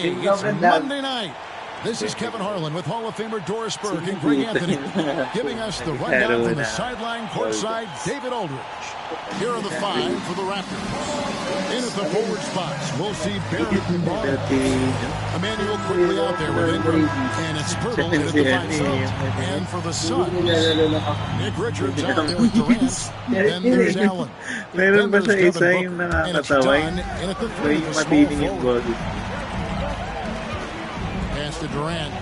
It's Monday night. This is Kevin Harlan with Hall of Famer Doris Burke and Greg Anthony, giving us the rundown from the sideline courtside, David Aldridge. Here are the five for the Raptors. In at the forward spots, we'll see Barrett and Barnes. Emmanuel quickly out there with Ingram, and it's Pirtle in at the 5 zone. And for the Suns, Nick Richards out there with Durant. Then there's Allen. Then there's Devin Booker, and it's Dunn in at the 3 for small forward. Pass to Durant.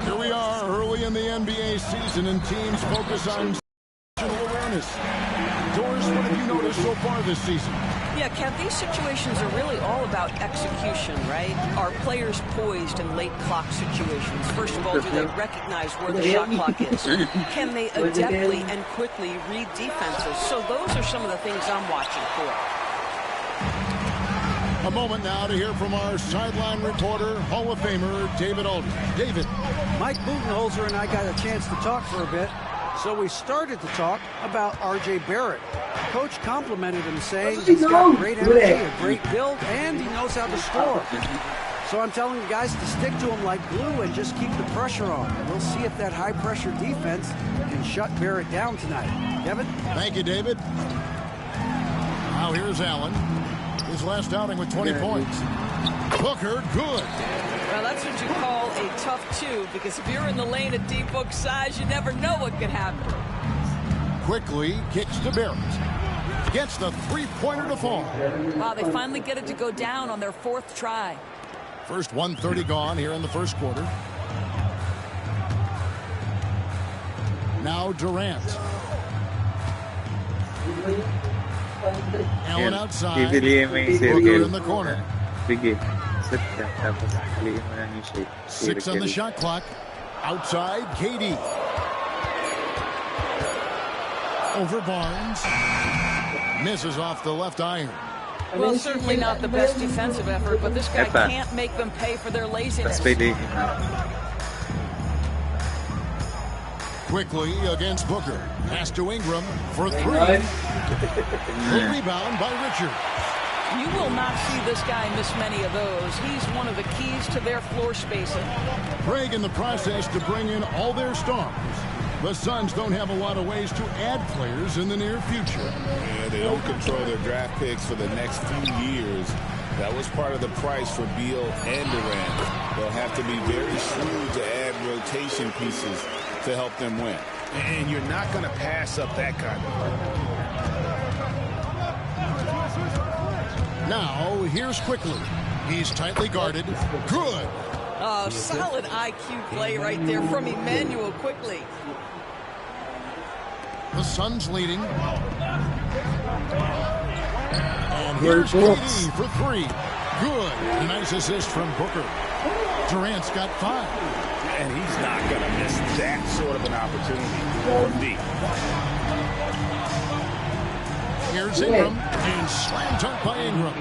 Here we are early in the NBA season, and teams focus on situational awareness. Doris, what have you noticed so far this season? Yeah, Kev, these situations are really all about execution, right? Are players poised in late clock situations? First of all, do they recognize where the shot clock is? Can they adeptly and quickly read defenses? So those are some of the things I'm watching for. A moment now to hear from our sideline reporter, Hall of Famer David Aldridge. David. Mike Budenholzer and I got a chance to talk for a bit, so we started to talk about R.J. Barrett. Coach complimented him, saying he's got great energy, a great build, and he knows how to score. So I'm telling you guys to stick to him like glue and just keep the pressure on. We'll see if that high-pressure defense can shut Barrett down tonight. Kevin? Thank you, David. Now here's Allen. His last outing with 20 points. Booker, good. Well, that's what you call a tough two, because if you're in the lane at deep book size, you never know what could happen. Quickly kicks to Barrett. Gets the three-pointer to fall. Wow, they finally get it to go down on their fourth try. First 1:30 gone here in the first quarter. Now Durant. Allen outside. Booker in the corner. 6 on the shot clock. Outside, KD. Over Barnes. Misses off the left iron. Well, certainly not the best defensive effort, but this guy can't make them pay for their laziness. Quickly against Booker. Pass to Ingram for 3. The rebound by Richards. You will not see this guy miss many of those. He's one of the keys to their floor spacing. Craig in the process to bring in all their stars. The Suns don't have a lot of ways to add players in the near future. Yeah, they don't control their draft picks for the next few years. That was part of the price for Beal and Durant. They'll have to be very shrewd to add rotation pieces to help them win. And you're not going to pass up that kind of play. Now, here's Quickly. He's tightly guarded. Good. Oh, solid IQ play right there from Emmanuel Quickly. The Suns leading. And here's KD for 3. Good. A nice assist from Booker. Durant's got 5. And he's not going to miss that sort of an opportunity from deep. Here's Ingram. And slam dunk by Ingram.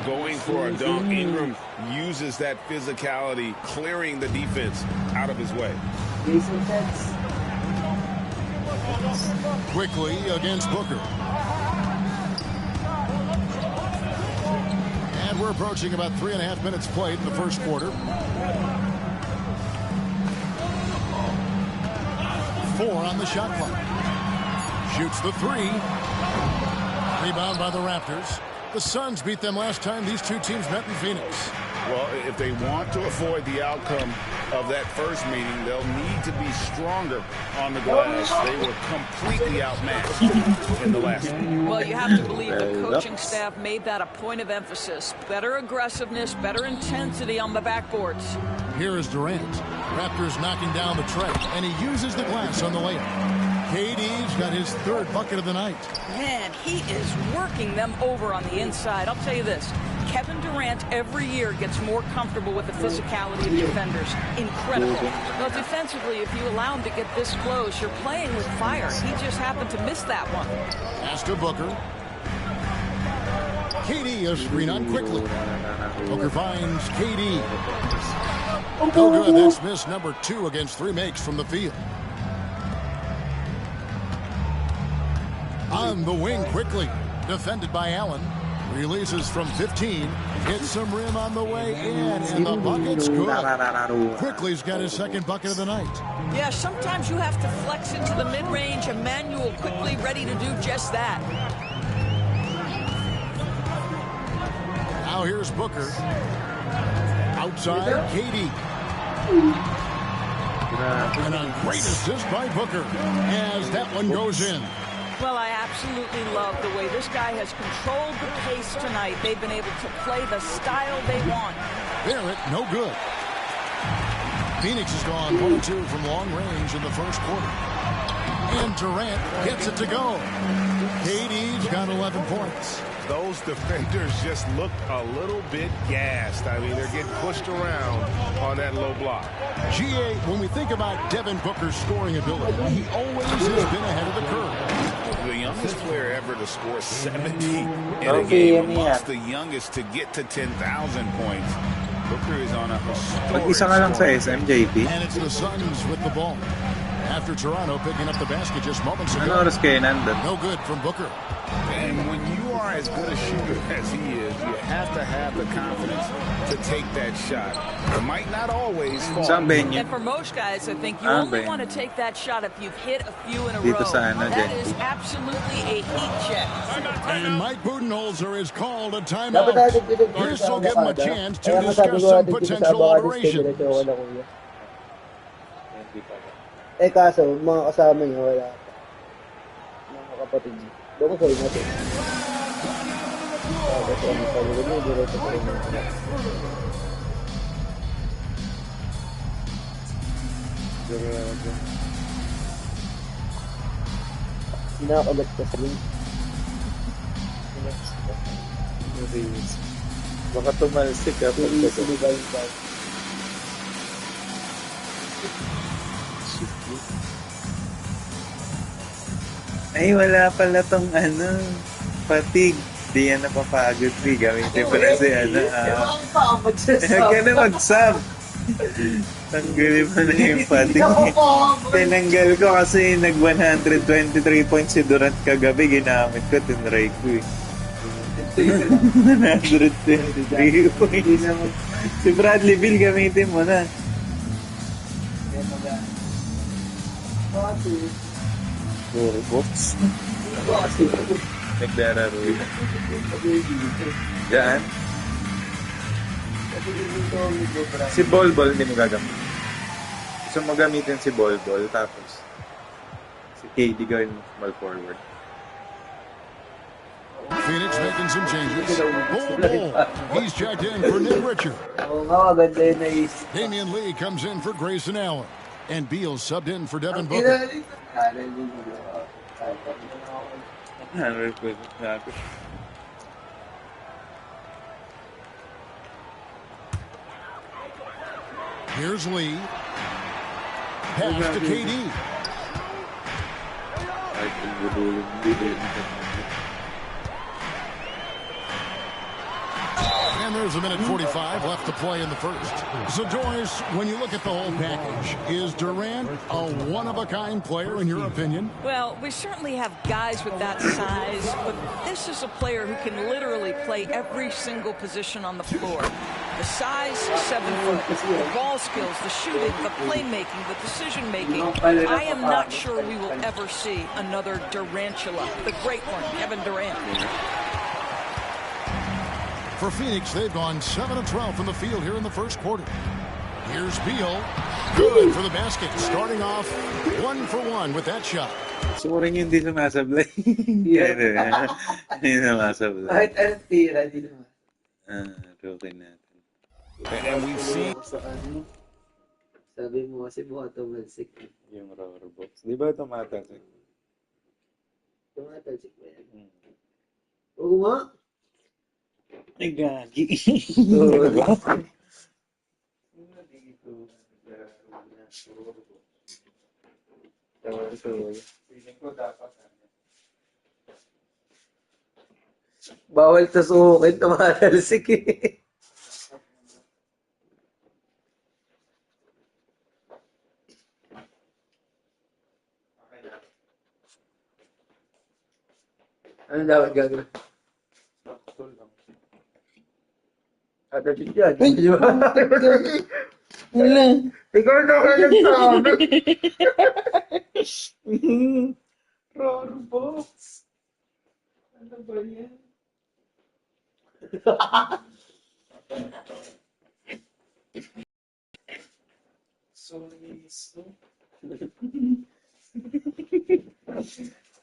Going for a dunk. Ingram uses that physicality, clearing the defense out of his way. Quickly against Booker. And we're approaching about 3.5 minutes played in the first quarter. 4 on the shot clock. Shoots the 3. Rebound by the Raptors. The Suns beat them last time these two teams met in Phoenix. Well, if they want to avoid the outcome of that first meeting, they'll need to be stronger on the glass. They were completely outmatched in the last one. Well, you have to believe the coaching staff made that a point of emphasis. Better aggressiveness, better intensity on the backboards. Here is Durant. Raptors knocking down the tray, and he uses the glass on the layup. KD's got his 3rd bucket of the night. Man, he is working them over on the inside. I'll tell you this. Kevin Durant every year gets more comfortable with the physicality of defenders. Incredible. Well, defensively, if you allow him to get this close, you're playing with fire. He just happened to miss that one. Pass to Booker. KD a screen on Quickly. Booker finds KD. No good. That's miss number 2 against 3 makes from the field. On the wing Quickly. Defended by Allen. Releases from 15. Hits some rim on the way in, and the bucket's good. Quickly's got his second bucket of the night. Yeah, sometimes you have to flex into the mid-range. Emmanuel Quickly ready to do just that. Now here's Booker. Outside, Katie. And a great assist by Booker as that one goes in. Well, I absolutely love the way this guy has controlled the pace tonight. They've been able to play the style they want. Barrett, no good. Phoenix has gone 1-2 from long range in the first quarter. And Durant gets it to go. KD's got 11 points. Those defenders just looked a little bit gassed. I mean, they're getting pushed around on that low block. GA, when we think about Devin Booker's scoring ability, he always has been ahead of the curve. The youngest player ever to score 70 in a game, amongst the youngest to get to 10,000 points. Booker is on a Mag-isa ka lang sa SMJP. And it's the Suns with the ball. After Toronto picking up the basket just moments ago. Ano oras kayo nandun? No good from Booker. And when you are as good a shooter as he is, you have to have the confidence to take that shot. It might not always fall. Saan venue? And for most guys, I think you only want to take that shot if you've hit a few in a Dito row. sa ano, That Jen. is absolutely a heat check. And Mike Budenholzer is called a timeout. This will give him a chance to discuss some potential alterations. Kaso, mga kasama niya, wala pa. Mga kapatid niya. Doon ko sa'yo natin. Kasi ano sa ulo mo, diretso ko rin. Hinakalat ka sa rin. Baka tumalsik ka. Siniba yung bag. Ay, wala pala tong fatigue. Di yan napapagod. Gamitin pa na si Huwag ka na mag-sub. Tanggalin mo na yung fatigue. Tinanggal ko kasi nag 123 points si Durant kagabi. Ginamit ko, tinry ko 123 points. Si Bradley Beal gamitin mo na. Box. Nagdararo yun. Diyan. Si Bol hindi mo gagamit. Gusto mo gamitin si Bol tapos si KD gawin mo small forward. Phoenix making some changes. Bol. He's checked in for Nick Richard. Oo nga, maganda yun naisip. Damian Lee comes in for Grayson Allen. And Beal subbed in for Devin Booker. Here's Lee. Pass to KD. And there's a minute 45 left to play in the first. So, Doris, when you look at the whole package, is Durant a one-of-a-kind player in your opinion? Well, we certainly have guys with that size, but this is a player who can literally play every single position on the floor. The size, 7 foot, the ball skills, the shooting, the playmaking, the decision-making. I am not sure we will ever see another Durantula, the great one, Kevin Durant. For Phoenix, they've gone 7-12 from the field here in the first quarter. Here's Beal. Good for the basket. Starting off 1 for 1 with that shot. Siguro yung hindi sumasablay. Hindi sumasablay. Kahit anong tira, di naman. Okay natin. And we've seen... Sabi mo kasi buka tumalsik. Yung rubber box. Di ba tumatalsik? Tumatalsik ba yan? Oo nga. Ay, gagi. Bawal tasukin, tumatalsik eh. Ano dapat gagawin? Attitude yan. Ay, Di ba? wala. Ikaw na ka nagsabi. Roar box. Ano ba yan? Sorry, so.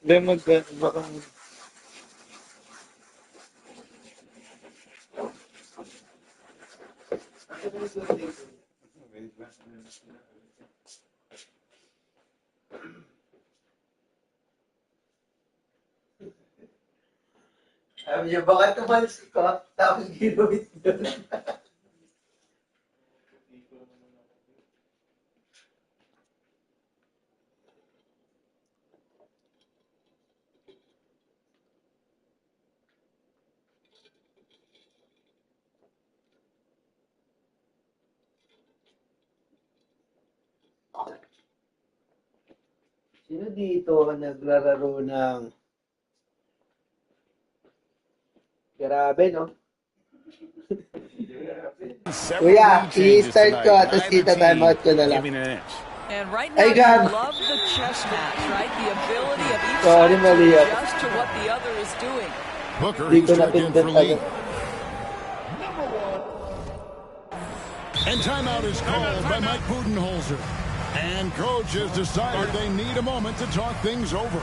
Hindi, baka... Sabi niya, baka tumalis ka, tapos ginawit doon. Sino dito naglalaro ng... Grabe, no? Kuya, i-start ko at tapos ita-timeout ko na lang. And right now, Ay, God. you love the chess match, right? The ability of each Sorry, side to mali yan. adjust to what the other is doing. Booker, Hindi he's ko checked in napindot for Lee. agad. And timeout is called by Mike Budenholzer. And coach has decided they need a moment to talk things over.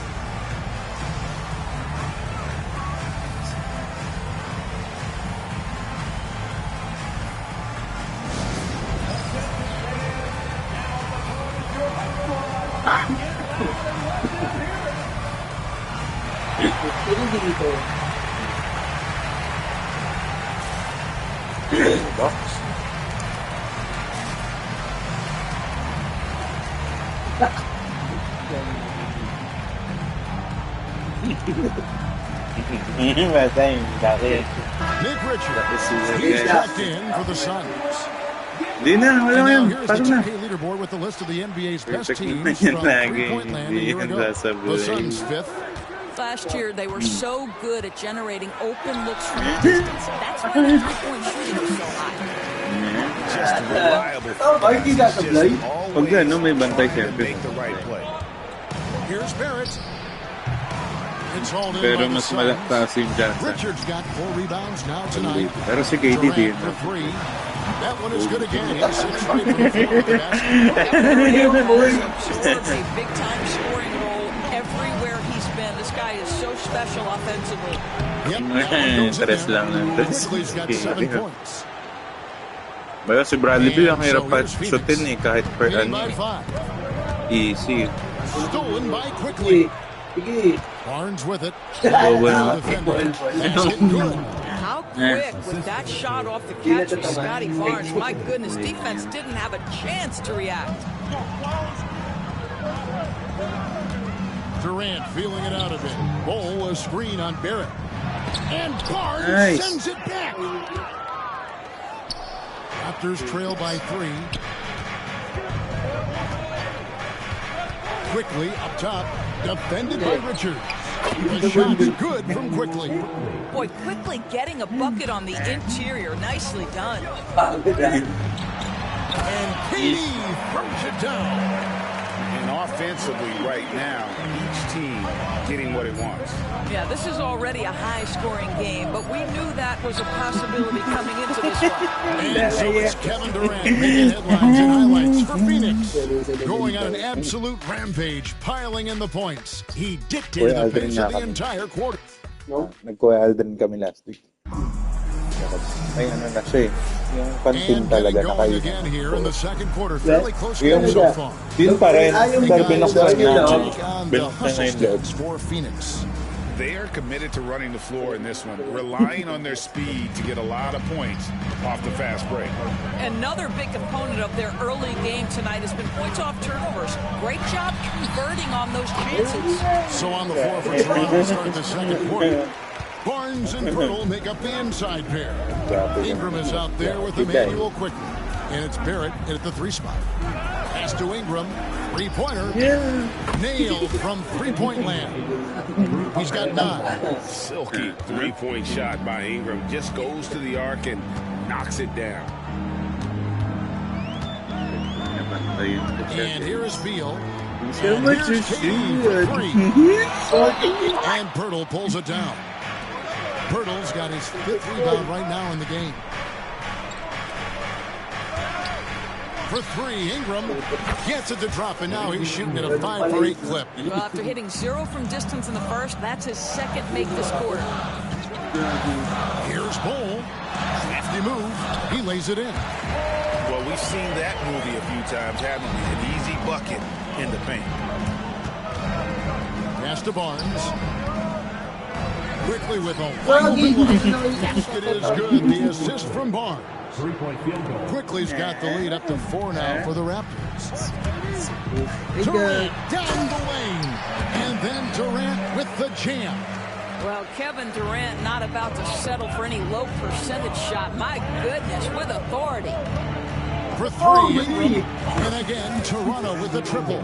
Sino dito? Box. Basta yung dati. Nick Richards, Season, he's yeah. checked in for the Suns. Di na, wala And mo now yan. here's the Taro na. 2K leaderboard with the list of the NBA's best Perfect teams naman yan from lagi. three-point land a Hindi year yan ago. sasabihin. The Suns fifth. Last year, they were so good at generating open looks from distance. That's why their three-point shooting was so high. Just reliable. Oh, Marky got the play. Pag ano, may bantay siya. Make the right play. Here's Barrett. It's hauled in Pero by the mas Suns. malaktas yung chance. Richards got 4 rebounds now tonight. Pero si KD din. Durant for 3. That one is good again. He sits right from the floor with the basket. Absorbs a big-time scoring role everywhere he's been. This guy is so special offensively. Yep, that one goes in Tres there. lang ng tres. Quickly's got 7 points. Baga si Bradley Beal ang hirap So pa here's Phoenix. shootin eh. Kahit per Leading ano. by 5. Easy. Stolen by Quickly. Sige. Barnes with it. Bobo Now naman. defending. That's hit good. How quick with that shot off the catch of Scotty Barnes. My goodness, defense didn't have a chance to react. Durant feeling it out a bit. Bowl a screen on Barrett. And Barnes Nice. sends it back. Raptors trail by 3. Quickly up top. Defended by Richards. The shot's good from Quickly. Boy, quickly getting a bucket on the interior. Nicely done. And KD throws it down. And offensively right now, each team getting what it wants. Yeah, this is already a high-scoring game, but we knew that was a possibility coming into this one. And so it's Kevin Durant making headlines and highlights for Phoenix. Going on an absolute rampage, piling in the points. He dictated the pace of the entire quarter. No? Nag-Kuya Aldrin kami last week. May ano na siya eh. Yung pansin And talaga getting na going kayo. again here in the second quarter. Fairly close Yung game so far. yun pa rin. Ayaw Dahil ni binuksan Guys, namin. Take on the Binuksan na hustle yung loob. stats for Phoenix. They are committed to running the floor in this one, relying on their speed to get a lot of points off the fast break. Another big component of their early game tonight has been points off turnovers. Great job converting on those chances. So on the floor for Toronto to start the second quarter. Barnes and Pirtle make up the inside pair. Ingram is out there with Emmanuel Quickly. And it's Barrett at the 3 spot. Pass to Ingram. Three-pointer. Nailed from three-point land. He's got 9. Silky three-point shot by Ingram. Just goes to the arc and knocks it down. And here is Beal. And here's KD for 3. And Pirtle pulls it down. Pirtle's got his 5th rebound right now in the game. For 3, Ingram gets it to drop, and now he's shooting at a 5 for 8 clip. Well, after hitting 0 from distance in the first, that's his 2nd make this quarter. Here's Bol. Crafty move. He lays it in. Well, we've seen that movie a few times, haven't we? An easy bucket in the paint. Pass to Barnes. Quickly with a wide open basket is good. The assist from Barnes. Quickly's got the lead up to 4 now for the Raptors. Durant down the lane. And then Durant with the jam. Well, Kevin Durant not about to settle for any low percentage shot. My goodness, with authority. For 3, Ingram. And again, Toronto with the triple.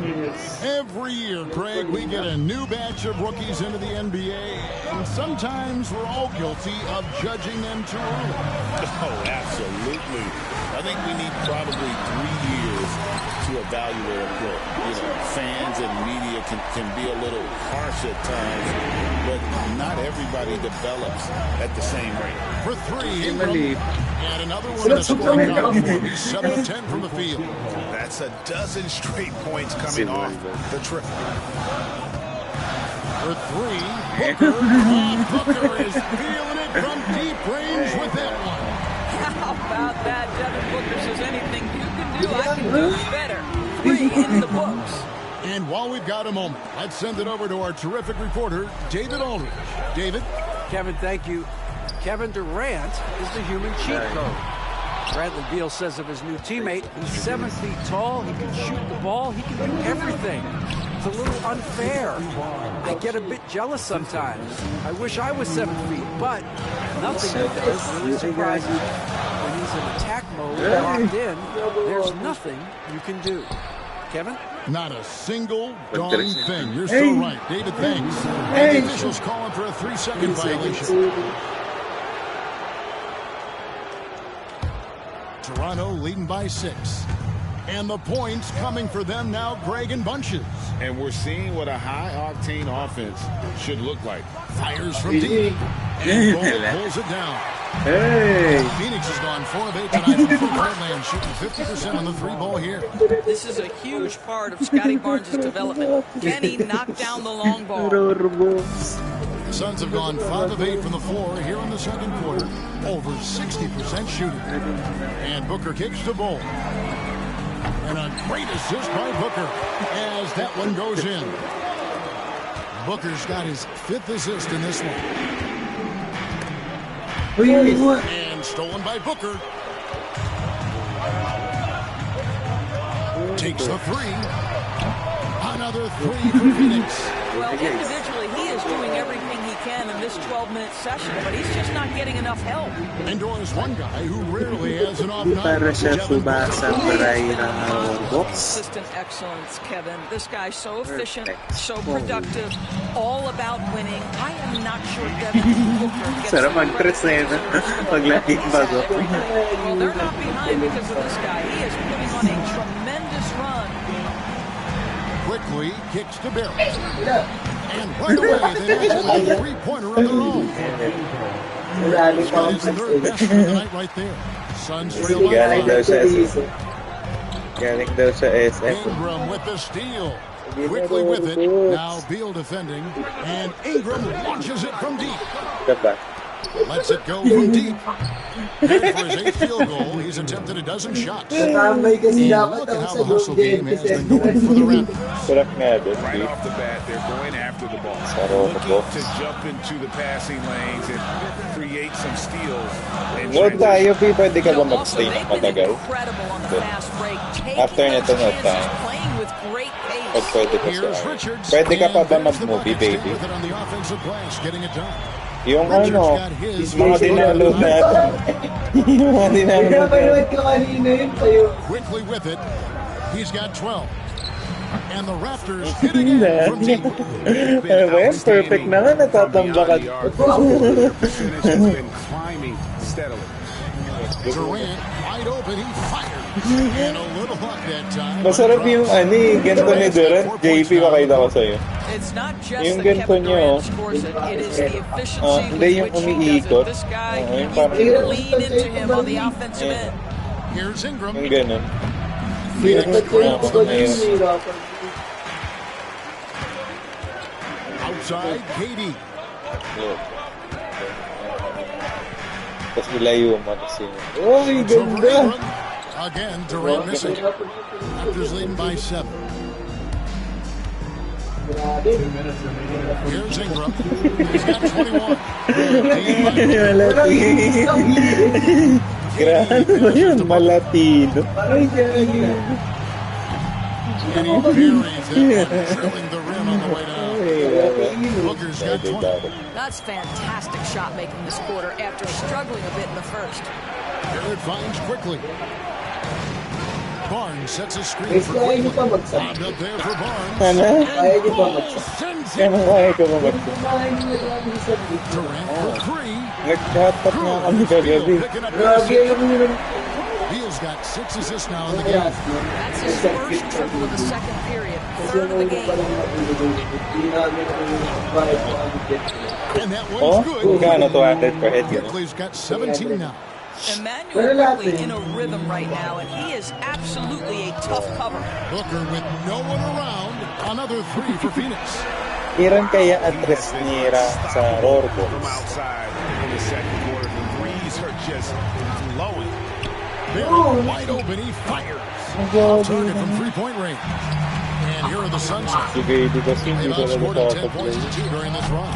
Every year, Craig, we get a new batch of rookies into the NBA, and sometimes we're all guilty of judging them too early. Oh, absolutely. I think we need probably 3 years to evaluate a player. You know, fans and media can be a little harsh at times, but not everybody develops at the same rate. For 3, Ingram. And another one in the scoring column. He's 7 of 10 from the field. That's a dozen straight points coming off the triple. For 3, Booker. Booker is feeling it from deep range with that one. How about that? Devin Booker says anything you can do, I can do better. 3 in the books. And while we've got a moment, let's send it over to our terrific reporter, David Aldridge. David? Kevin, thank you. Kevin Durant is the human cheat code. Bradley Beal says of his new teammate, he's 7 feet tall, he can shoot the ball, he can do everything. It's a little unfair. I get a bit jealous sometimes. I wish I was 7 feet, but nothing he does really surprises me. When he's in attack mode, locked in, there's nothing you can do. Kevin? Not a single darn thing. You're so right. David, thanks. And the officials calling for a 3-second violation. Toronto leading by 6. And the points coming for them now, Greg, in bunches. And we're seeing what a high-octane offense should look like. Fires from deep. And Bol pulls it down. Phoenix has gone 4 of 8 tonight from Portland, shooting 50% on the 3-ball here. This is a huge part of Scotty Barnes' development. Can he knock down the long ball? The Suns have gone 5 of 8 from the floor here in the second quarter. Over 60% shooting. And Booker kicks to Bol. And a great assist by Booker as that one goes in. Booker's got his 5th assist in this one. And stolen by Booker. Takes the 3. Another 3 for Phoenix. Well, individually, he is doing everything he can in this 12-minute session, but he's just not getting enough help. And there's one guy who rarely has an off night. Consistent excellence, Kevin. This guy's so efficient, so productive, all about winning. I am not sure Devin Booker gets Sarap mag-press na yun. Paglaging bago. Well, they're not behind because of this guy. He is putting on a tremendous run. Quickly kicks to Barrett. And right away, they have a 3-pointer of their own. He's got his 3rd best of the night right there. Suns trail by 5. Galing daw sa SF. Ingram with the steal. Quickly with it. Now Beal defending. And Ingram launches it from deep. Lets it go from deep. And for his 8th field goal, he's attempted a dozen shots. And look at how the hustle game has been going for the Raptors. Right off the bat, they're going after the ball. Looking to jump into the passing lanes and create some steals. Note tayo, pwede ka ba mag-stay ng matagal? Incredible on the fast break. After nito, note tayo. Playing with great pace. Pag pwede ka sa pwede ka pa ba mag-movie, baby? Yung ano, mga dinalo natin. Yung mga dinalo natin. Quickly with it. He's got 12. And the Raptors hit again from deep. Perfect na nga, natatambakan. Percentage has been climbing steadily. Durant, wide open, he fired. And a little luck that time. Masarap yung ganito ni Durant. JP, makita ko sa'yo. It's not just Yung that ganito Kevin niyo, Durant scores it, it is the efficiency hindi yung with which he does umiikot. it. This guy, Yung you parang- can lean into him on the offensive end. Here's Ingram. Yung ganun. Outside, KD. Tapos nilayo mo kasi. Uy, Over ganda! Ingram. Again, Durant missing. Raptors leading by 7. Here's Ingram. He's got 21. Grabe ba yun? Malatino. And he buries it, drilling the rim on the way down. Booker's got 20. That's fantastic shot making this quarter after struggling a bit in the first. Garrett finds quickly. Barnes sets a screen for Cleveland. Bobbed up there for Barnes. Ano? Sends Kaya it. kaya ko mamagsa. Durant for 3. Nag-chat-up nga kami kagabi. Picking up the Beal's got 6 assists now in the game. That's his first triple of the second period, third of the game. And that Oh, one's good. kano 200 per head yun. Quickley's got 17 now. Emmanuel Quickley in a rhythm right now, and he is absolutely a tough cover. Booker with no one around. Another 3 for Phoenix. Iran kaya address ni Ra sa Rorbo. From outside in the second quarter, the threes are just flowing. Barrett wide open, he fires. Off target from three-point range. And here are the Suns. Sige, di kasi They've hindi outscored talaga at 10 sa points to 2 during this run.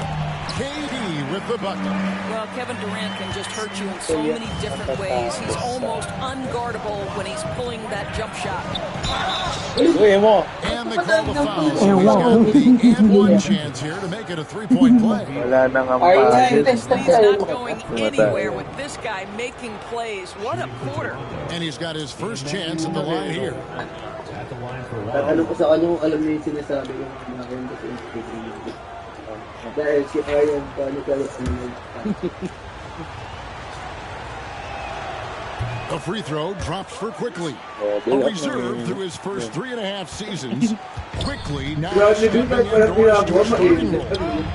KD with the bucket. Well, Kevin Durant can just hurt you in so many different ways. He's almost unguardable when he's pulling that jump shot. Uy, mo. And they call the foul. So he's got the and one chance here to make it a three-point play. Wala nang ang This lead's not going anywhere with this guy making plays. What a quarter. And he's got his first chance at the line here. Tatanong ko sa kanya kung alam niya yung sinasabi yung nakakenda sa Instagram. Dahil si Ryan, paano kayo A free throw drops for Quickley. A reserve through his first 3.5 seasons. Quickly now stepping indoors to a starting role.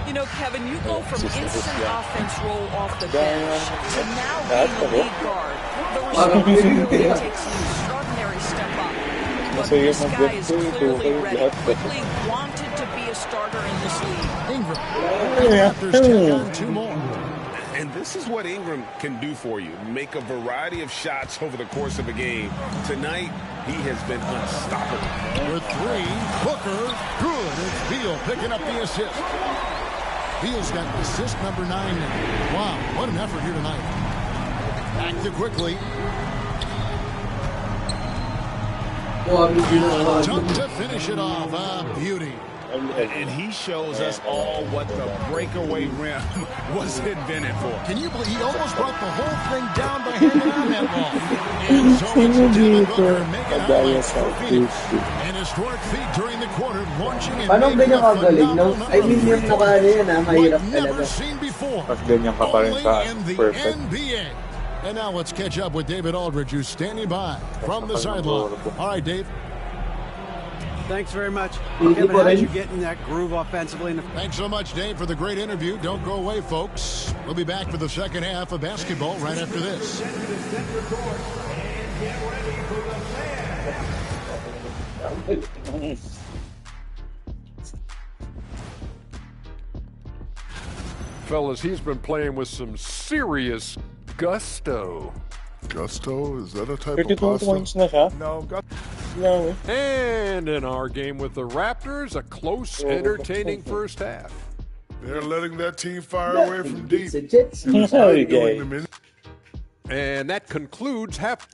You know, Kevin, you go from instant offense roll off the bench to now being the lead guard. The responsibility takes an extraordinary step up. But this guy is clearly ready. Quickly wanted to be a starter in this league. Ingram. Raptors take on 2 more. And this is what Ingram can do for you. Make a variety of shots over the course of a game. Tonight, he has been unstoppable. For 3, Booker, good. It's Beal picking up the assist. Beal's got assist number 9 now. Wow, what an effort here tonight. Back to Quickley. Dunk to finish it off. A beauty. And he shows us all what the breakaway rim was invented for. Can you believe he almost brought the whole thing down by hanging on that ball? And so it's Devin Booker making highlights for Phoenix. An historic feat during the quarter, launching and Paano making ganyan a kagaling, no? phenomenal I mean, yung mukha niya na mahirap like never talaga. seen before. Mas ganyan ka pa rin Only sa in the perfect. NBA. And now let's catch up with David Aldridge, who's standing by from the sideline. All right, Dave. Thanks very much. Thank you, Kevin, how'd buddy. you get in that groove offensively? Thanks so much, Dave, for the great interview. Don't go away, folks. We'll be back for the second half of basketball right after this. Fellas, he's been playing with some serious gusto. Gusto? Is that a type 32 of pasta? points na siya. No, No. And in our game with the Raptors, a close, entertaining first half. they're letting that team fire away from deep. It's a Jets. It's Oh, not doing yeah. them in. And that concludes half.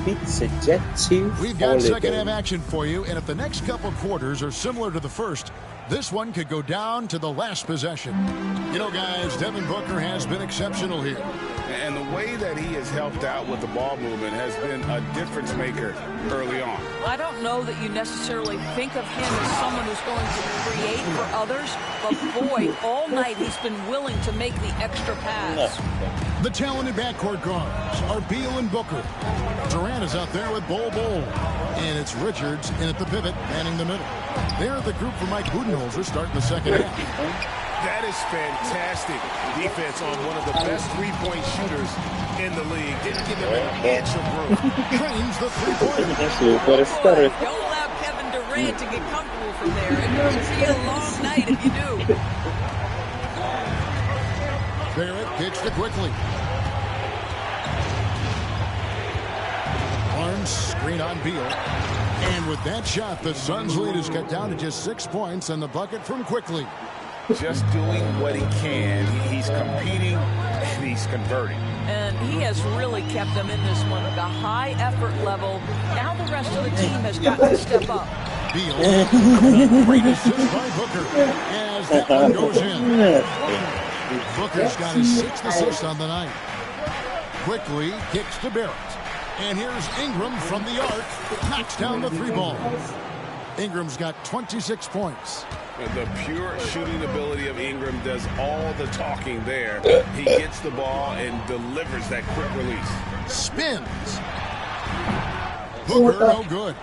Pizza Jetty. We've got second half action for you, and if the next couple quarters are similar to the first, this one could go down to the last possession. You know, guys, Devin Booker has been exceptional here. And the way that he has helped out with the ball movement has been a difference maker early on. I don't know that you necessarily think of him as someone who's going to create for others, but boy, all night he's been willing to make the extra pass. The talented backcourt guards are Beal and Booker. Durant is out there with Bol. And it's Richards in at the pivot, manning the middle. They're the group for Mike Budenholzer starting the second half. That is fantastic defense on one of the best three-point shooters in the league. Didn't give him an inch of room. Trains the three-pointer. Don't allow Kevin Durant to get comfortable from there. It's going to be a long night if you do. Barrett kicks to Quickly. Barnes screen on Beal. And with that shot, the Suns' lead is cut down to just 6 points, and the bucket from Quickly. Just doing what he can. He's competing and he's converting. And he has really kept them in this one at a high effort level. Now the rest of the team has got to step up. Beal, great assist by Booker as that one goes in. Booker's got his 6th assist on the night. Quickly kicks to Barrett. And here's Ingram from the arc. Knocks down the 3-ball. Ingram's got 26 points. The pure shooting ability of Ingram does all the talking there. He gets the ball and delivers that quick release. Spins. Booker, no good.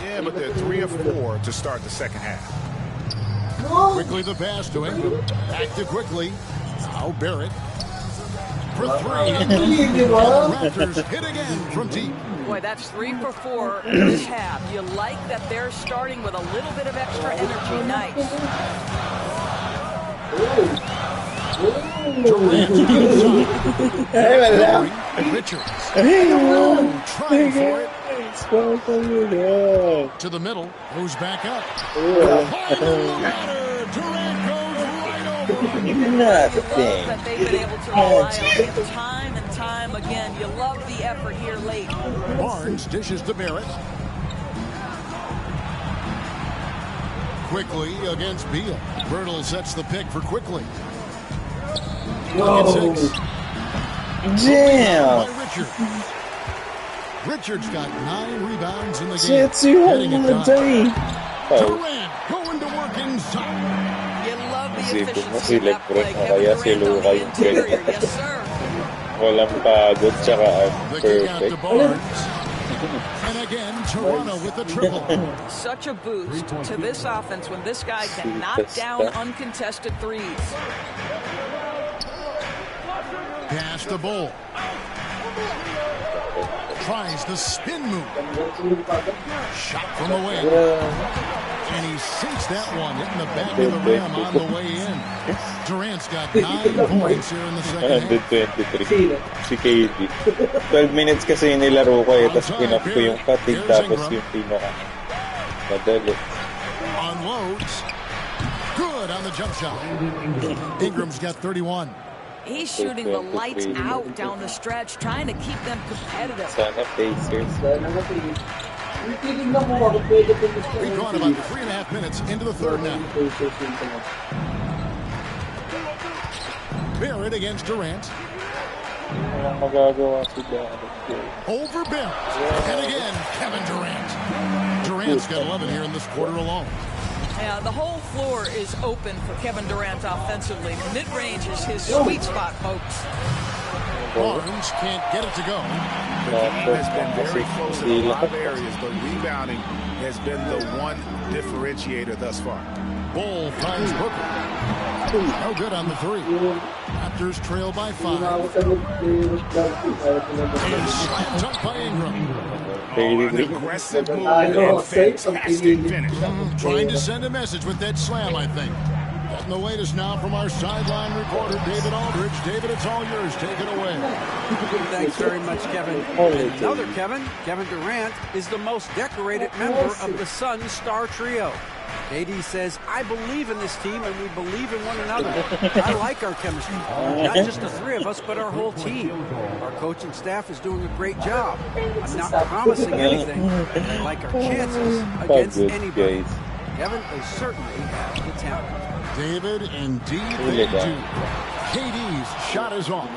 Yeah, but they're 3 of 4 to start the second half. Quickly the pass to Ingram. Back to Quickly. Now Barrett. For 3. Raptors hit again from deep. Boy, that's 3 for 4 in this half. You like that they're starting with a little bit of extra energy. Nice. Richards. Trying for it. To the middle. Who's back up? Durant goes right over. That they've been able to rely on him time and time again. You love the effort here late. Barnes dishes to Barrett. Quickly against Beal. Bertle sets the pick for Quickly. Look at 6. Damn. Richards got 9 rebounds in the game. Getting it done. Durant going to work inside. You love the Isipin mo efficiency si of that Lebron play. na Kevin kaya si Durant on Luka the yung interior. pwede. Yes, sir. Walang pagod, tsaka The kick out to perfect. Barnes. And again, Toronto with a triple. Such a boost to this offense when this guy can knock down uncontested threes. Pass to Bol. Tries the spin move. Shot from away. And he sinks that one, hitting the back of the rim on the way in. Durant's got 9 points here in the second half. 123. Si KD. 12 minutes kasi nilaro ko tapos pinap ko yung fatigue tapos yung pinaka madali. Unloads. Good on the jump shot. Ingram's got 31. He's shooting the lights out down the stretch, trying to keep them competitive. Sana Pacers. We've gone about 3.5 minutes into the third now. Barrett against Durant. Walang magagawa sila. Over Barrett. And again, Kevin Durant. Durant's got 11 here in this quarter alone. Yeah, the whole floor is open for Kevin Durant offensively. Mid-range is his sweet spot, folks. Barnes can't get it to go. The game has been very close in a lot of areas, but rebounding has been the one differentiator thus far. Bol finds Booker. No good on the 3. Raptors trail by 5. And slam dunk by Ingram. An aggressive move and fantastic finish. Trying to send a message with that slam, I think. Getting the latest now from our sideline reporter, David Aldridge. David, it's all yours. Take it away. Thanks very much, Kevin. Another Kevin, Kevin Durant, is the most decorated member of the Suns star trio. KD says, I believe in this team and we believe in one another. I like our chemistry. Not just the three of us, but our whole team. Our coaching staff is doing a great job. I'm not promising anything, but I like our chances against anybody. Kevin, they certainly have the talent. David, indeed they do. KD's shot is off.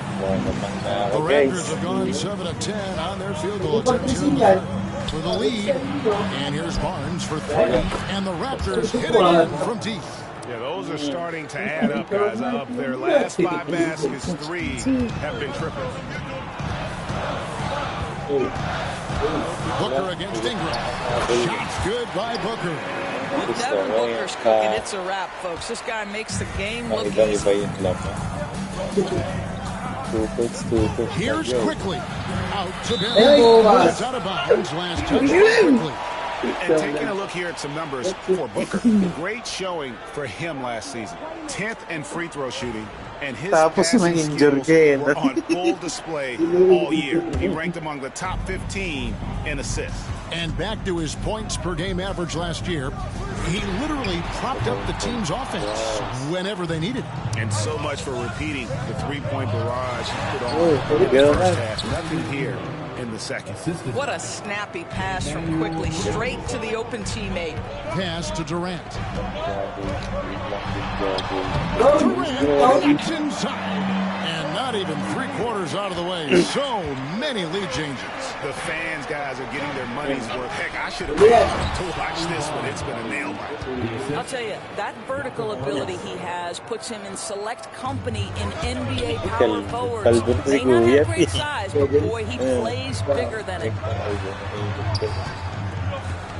The Raptors have gone 7 of 10 on their field goal attempts for the lead. And here's Barnes for 3. And the Raptors hit it in from deep. Yeah, those are starting to add up, guys. Of their last 5 baskets, 3 have been triple. Booker against Ingram. Shots good by Booker. When Devin Booker's cooking, it's a wrap, folks. This guy makes the game look easy. Here's quickly out to Barry. It's out of bounds. Last touch quickly. And taking a look here at some numbers for Booker. Great showing for him last season. 10th in free throw shooting. And his passing skills were on full display all year. He ranked among the top 15 in assists. And back to his points per game average last year, he literally propped up the team's offense whenever they needed. And so much for repeating the three-point barrage he put on in the first half. Nothing here in the second. What a snappy pass from Quickly straight to the open teammate. Pass to Durant. Durant gets inside. And not even 3/4 out of the way. So many lead changes. The fans, guys, are getting their money's worth. Heck, I should have been to watch this one. It's been a nail biter. I'll tell you, that vertical ability he has puts him in select company in NBA power forwards. May not have great size, but boy, he plays bigger than it.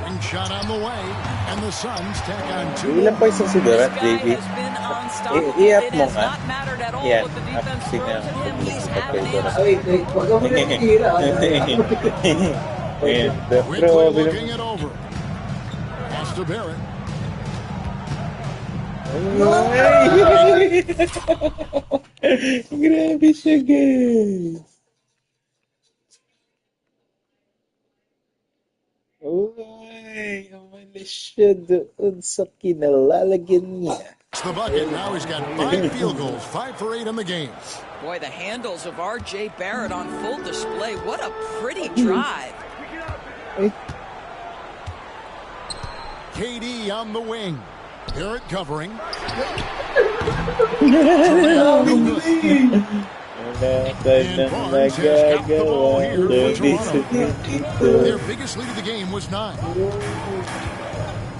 Ring shot on the way, and the Suns take on 2. Ilan pa isang si Durant, JB? I-up mo nga. Yan, up-sig na. Wag ka mo na tira. Quickly looking it over. Pass to Barrett. Grabe siya, guys. Uy, umalis siya doon sa kinalalagyan niya. The bucket. Now he's got 5 field goals, 5 for 8 in the game. Boy, the handles of R.J. Barrett on full display. What a pretty drive. KD on the wing. Barrett covering. And Barnes has got the ball here for Toronto. Their biggest lead of the game was 9.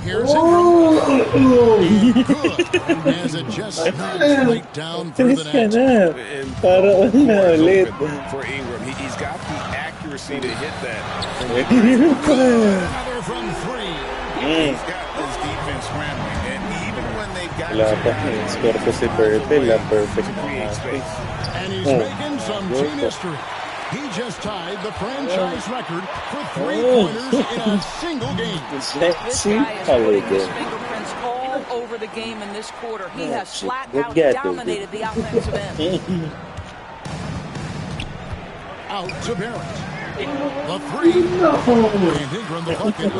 Here's Ingram. Good. As it just snaps right down through the net. Para ulit. For Ingram, he's got the accuracy to hit that. Another from 3. He's got this defense scrambling, and even when they've got score ko si Bertel, perfect. And he's making some team history. He just tied the franchise record for 3-pointers in a single game. This guy is putting his fingerprints all over the game in this quarter. He has flat out dominated the offensive end. Out to Barrett. The 3. And Ingram the bucket.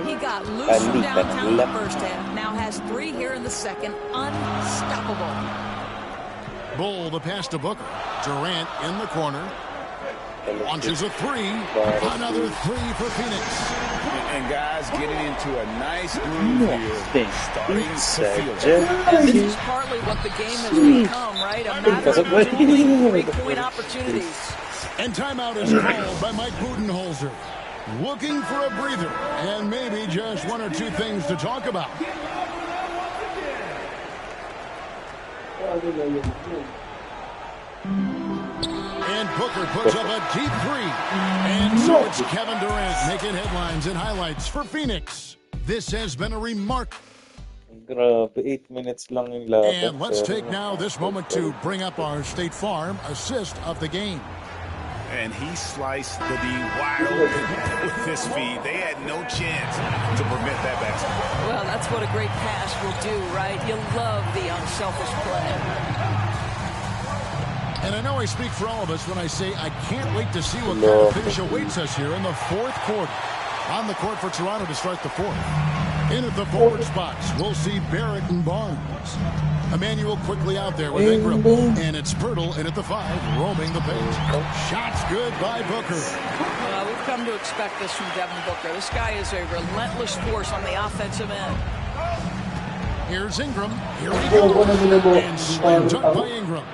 He got loose from downtown in the first half. Now has 3 here in the second. Unstoppable. Bull the pass to Booker. Durant in the corner. Launches a 3. Another 3 for Phoenix. And guys getting into a nice groove here. Starting to feel it. And this is partly what the game has become, right? A matter of dueling 3-point opportunities. And timeout is called by Mike Budenholzer. Looking for a breather and maybe just 1 or 2 things to talk about. And Booker puts up a deep 3. And so it's Kevin Durant making headlines and highlights for Phoenix. This has been a remarkable. Grabe, 8 minutes lang yung laban. And let's take now this moment to bring up our State Farm assist of the game. And he sliced the D wide open with his feet. They had no chance to prevent that basket. Well, that's what a great pass will do, right? You love the unselfish play. And I know I speak for all of us when I say I can't wait to see what kind of finish awaits us here in the fourth quarter. On the court for Toronto to start the fourth. In at the forward spots, we'll see Barrett and Barnes. Emmanuel quickly out there with Ingram. And it's Pirtle in at the 5, roaming the paint. Shots good by Booker. We've come to expect this from Devin Booker. This guy is a relentless force on the offensive end. Here's Ingram. Here we go. And slam dunk by Ingram.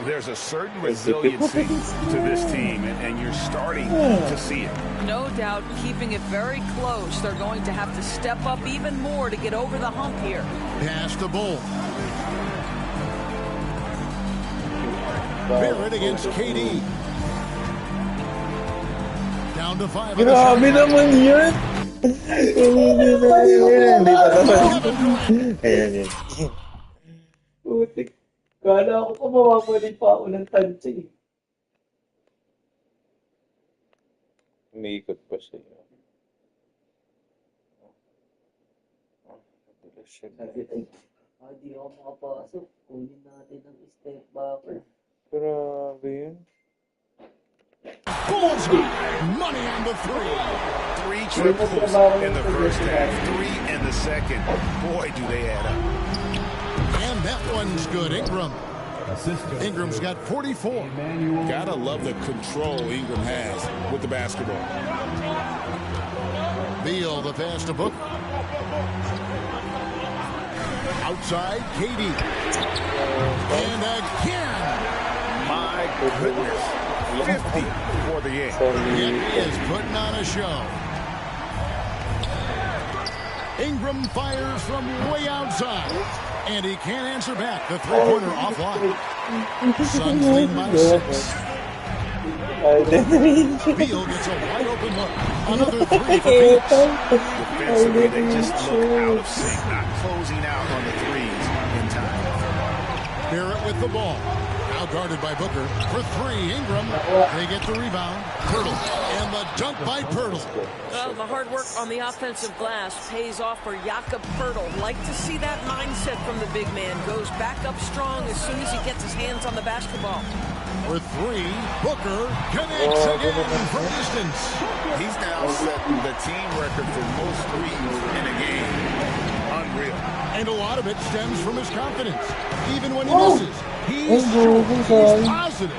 There's a certain resiliency to this team, and you're starting to see it. No doubt, keeping it very close. They're going to have to step up even more to get over the hump here. Pass to Bull. Barrett against KD. Down to 5. Grabe naman yun! Hindi pa naman. Ayan. Putik. Kala ko mawawali pa ako ng tansya. Umiikot pa siya. Sabi ay, di ako makapasok. Kunin natin ang step backer. Grabe yun. Bullseye! Money on the 3. 3 triples in the first half, 3 in the second. Boy, do they add up. And that one's good. Ingram's got 44. Gotta love the control Ingram has with the basketball. Beal, the pass to Booker. Outside, KD. And again. My goodness. 50 for the end. It is putting on a show. Ingram fires from way outside. And he can't answer back. The three-pointer offline. Suns lead by 6. Beal gets a wide-open look. Another 3 for Phoenix. Defensively, they just look out of sync, not closing out on the threes in time. Barrett with the ball. Now guarded by Booker. For 3, Ingram. They get the rebound. Pirtle. And the dunk by Pirtle. Well, the hard work on the offensive glass pays off for Jakob Pirtle. Like to see that mindset from the big man. Goes back up strong as soon as he gets his hands on the basketball. For 3, Booker connects again from distance. He's now set the team record for most threes in a game. Unreal. And a lot of it stems from his confidence. Even when he misses, he's sure, he's positive.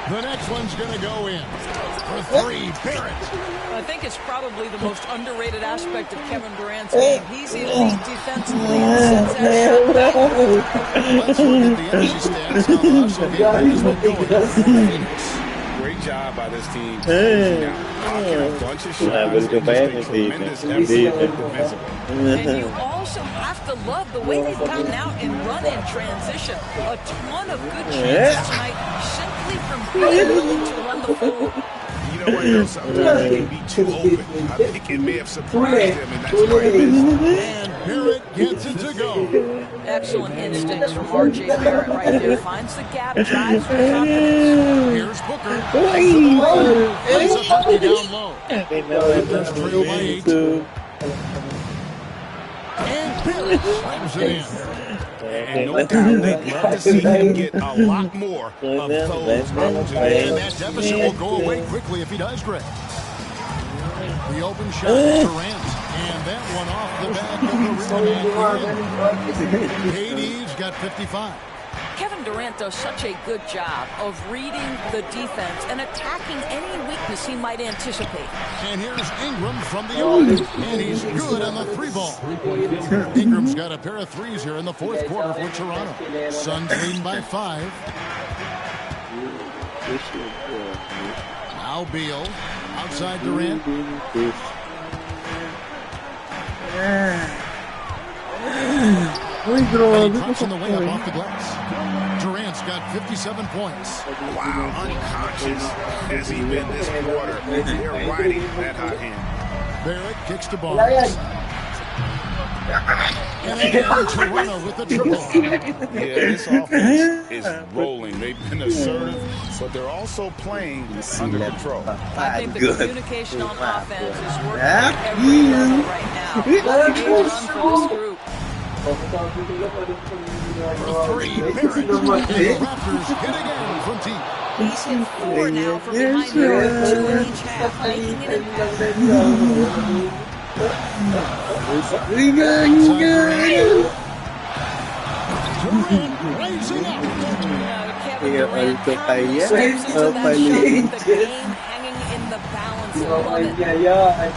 The next one's going to go in. For 3, Barrett. I think it's probably the most underrated aspect of Kevin Durant's game. He's elite defensively and sends that shot back. Let's look at the energy stats. How the hustle game has been going. Great job by this team. Blocking a bunch of shots. Tremendous effort defensively. And you also have to love the way they've gotten out and run in transition. A ton of good chances tonight simply from being willing to run the floor. You know what, though? Sometimes it can be too open. I think it may have surprised them, and that's why he missed. And Barrett gets it to go. Excellent instincts from R.J. Barrett right there. Finds the gap, drives with confidence. Here's Booker. Plays a hockey down low. Raptors trail by 8. And Barrett slams it in. And no doubt they'd love to see him get a lot more of those opportunities. And that deficit will go away quickly if he does, Greg. The open shot, Durant. And that one off the back of the rim. KD's got 55. Kevin Durant does such a good job of reading the defense and attacking any weakness he might anticipate. And here's Ingram from the arc. And he's good on the 3-ball. Ingram's got a pair of threes here in the fourth quarter for Toronto. Suns leading by 5. Now Beal. Outside Durant. And he cuts in the way up off the glass. Durant's got 57 points. Wow, unconscious has he been this quarter. They're riding that hot hand. Barrett kicks to Barnes. And again, Toronto with the triple. Yeah, this offense is rolling. They've been assertive, but they're also playing under control. I think the communication on offense is working at every level right now. Great run for this group. Three, Barrett. And the Raptors hit again from deep. He's hit 4 now from behind the arc, 2 in each half, making it Durant raising up. Kevin Durant currently steps into that shot with the game hanging in the balance. I love it.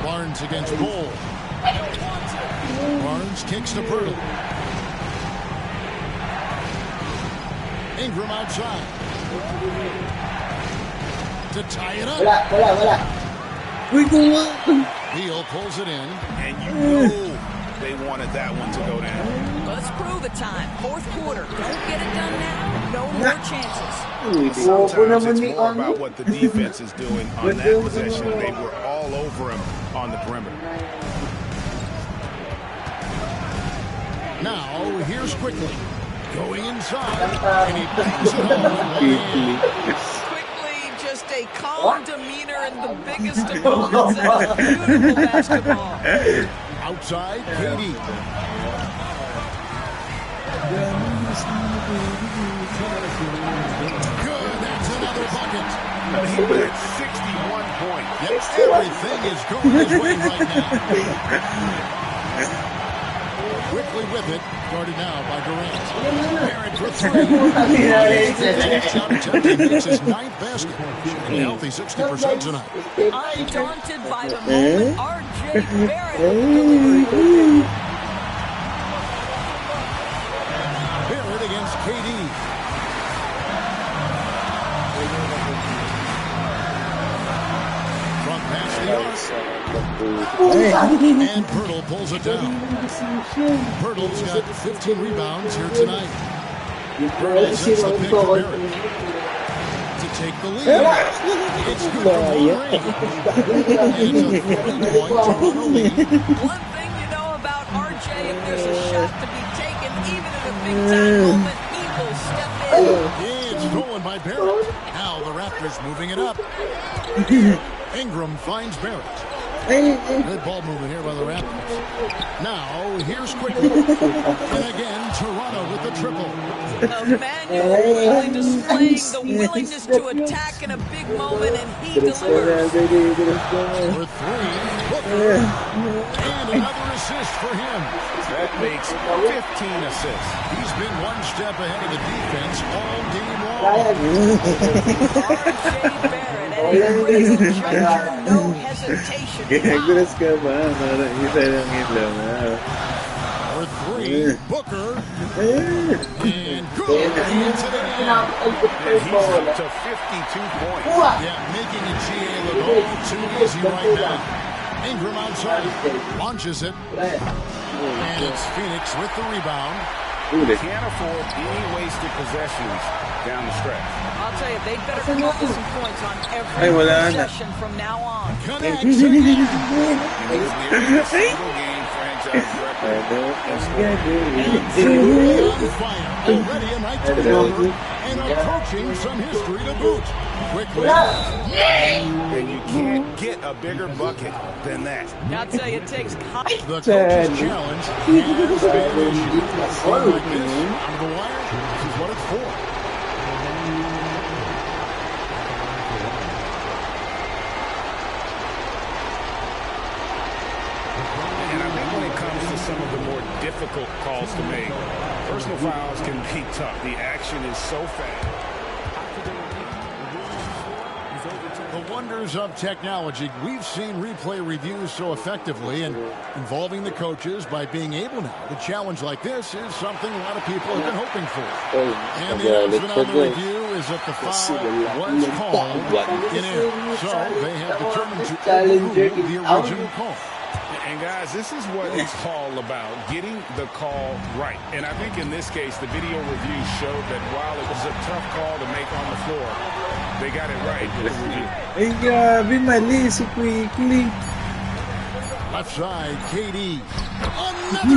Barnes against Cole. Barnes kicks to Pirtle. Ingram outside. To tie it up. Beal pulls it in. And you know they wanted that one to go down. Let's prove it time. 4th quarter. Don't get it done now. No more chances. Sometimes it's more about what the defense is doing on that possession. They were all over him on the perimeter. Now, here's Quickly. Going inside. And he bangs it home. Quickly, just a calm demeanor and the biggest of moments. That's beautiful basketball. Outside, KD. Good, that's another bucket. He put at 61 points. Yep, everything is going his way right now. Quickly with it, guarded now by Durant. Barrett for 3. Shot attempt, he makes his 9th basket. And a healthy 60% tonight. Undaunted by the moment, R.J. Barrett delivering. Barrett against KD. Front pass the arc. And Pirtle pulls it down. Pirtle's got 15 rebounds here tonight. Pirtle sets the pick for Barrett to take the lead. It's good for long range. And it's a 3-point Toronto lead. One thing you know about R.J., if there's a shot to be taken, even in a big-time moment, he will step in. It's stolen by Barrett. Now the Raptors moving it up. Ingram finds Barrett. Good ball movement here by the Raptors. Now, here's Quickly. And again, Toronto with the triple. Emmanuel really displaying the willingness to attack in a big moment, and he delivers. For 3, Booker. And another assist for him. That makes 15 assists. He's been one step ahead of the defense all game long. R.J. Barrett at a critical juncture, no hesitation. Ginagalas ka ba? Isa lang yun lang. For 3, Booker. And good. And he's up to 52 points. Yeah, making it GA look all too easy right now. Ingram outside. Launches it. And it's Phoenix with the rebound. Can't afford any wasted possessions down the stretch. I'll tell you, they better come up with some points on every possession from now on. Connects again. It is nearly a single game franchise record. On fire. Already a night to remember. And approaching some history to boot. Quickly. And you can't get a bigger bucket than that. I'll tell you, it takes The coach's challenge has been issued. Like this, on the wire, this is what it's for. And I think when it comes to some of the more difficult calls to make, personal fouls can be tough. The action is so fast. The wonders of technology. We've seen replay reviews so effectively, and involving the coaches by being able now to challenge like this is something a lot of people have been hoping for. And the announcement on the review is that the foul was called in error. So they have determined to overrule the original call. And guys, this is what it's all about, getting the call right. And I think in this case, the video review showed that while it was a tough call to make on the floor, they got it right with the review. Ay, grabe, mali si Quickly. Left side, KD. Another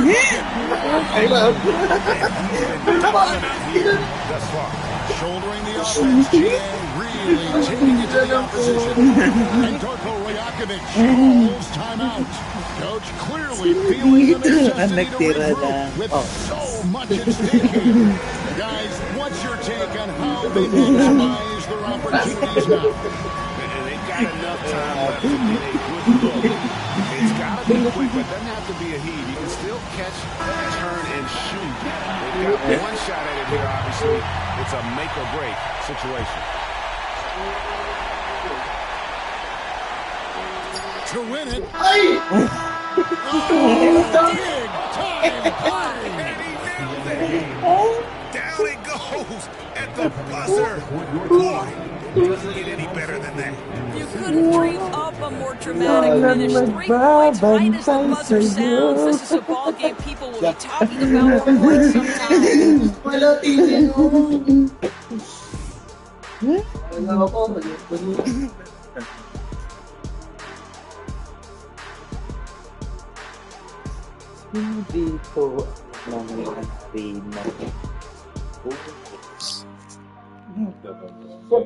bucket. Thus far. Shouldering the offense, GA Clearly taking it to the opposition. And Darko Rajakovic calls timeout. Coach clearly feeling the necessity to regroup with so much at stake here. Guys, what's your take on how they maximize their opportunities now? They've got enough time left to get a good look. It's got to be quick, but it doesn't have to be a heave. You can still catch, turn, and shoot. They've got one shot at it here, obviously. It's a make-or-break situation. To win it. Down it goes at the buzzer. Boy, doesn't get any better than that. You couldn't dream up a more dramatic finish. 3 points right as the buzzer sounds. This is a ball game people will be talking about for quite some time. Wala tingin mo. Hindi po namin arena.